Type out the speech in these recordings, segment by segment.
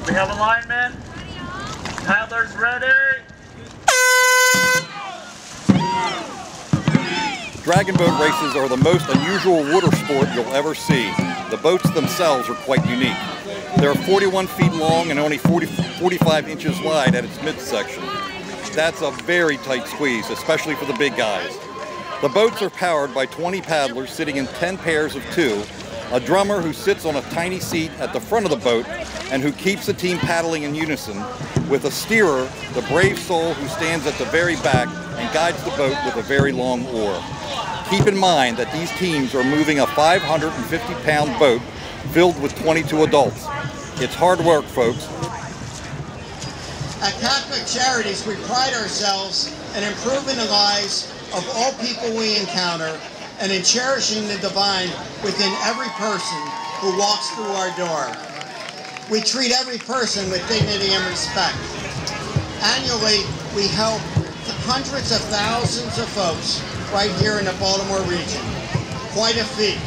We have alignment. Paddlers ready. Dragon boat races are the most unusual water sport you'll ever see. The boats themselves are quite unique. They're 41 feet long and only 45 inches wide at its midsection. That's a very tight squeeze, especially for the big guys. The boats are powered by 20 paddlers sitting in 10 pairs of 2, a drummer who sits on a tiny seat at the front of the boat and who keeps the team paddling in unison, with a steerer, the brave soul who stands at the very back and guides the boat with a very long oar. Keep in mind that these teams are moving a 550-pound boat filled with 22 adults. It's hard work, folks. At Catholic Charities, we pride ourselves in improving the lives of all people we encounter and in cherishing the divine within every person who walks through our door. We treat every person with dignity and respect. Annually, we help hundreds of thousands of folks right here in the Baltimore region. Quite a feat.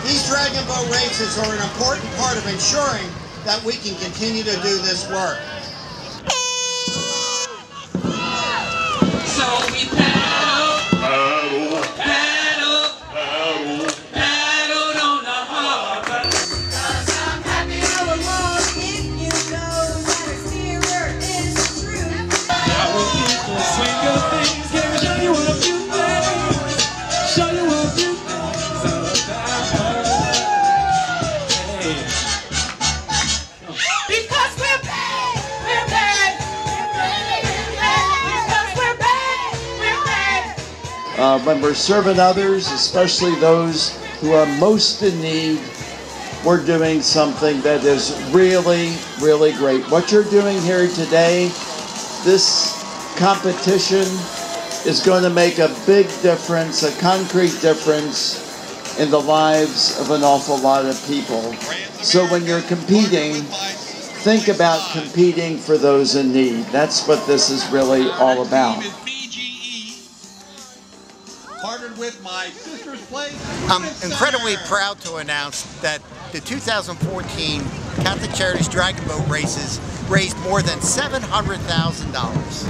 These dragon boat races are an important part of ensuring that we can continue to do this work. So we paddle, paddle, paddle, paddle, paddle on the harbor. 'Cause I'm happy all along if you know that a steerer is true. I will keep the swing of things, can we show you a few things? Show you a few things about her. Because we're bad, we're bad, we're bad, because we're bad, we're bad. When we're serving others, especially those who are most in need, we're doing something that is really, really great. What you're doing here today, this competition is going to make a big difference, a concrete difference in the lives of an awful lot of people. So when you're competing, think about competing for those in need. That's what this is really all about. Partnered with my sister's place. I'm incredibly proud to announce that the 2014 Catholic Charities Dragon Boat Races raised more than $700,000.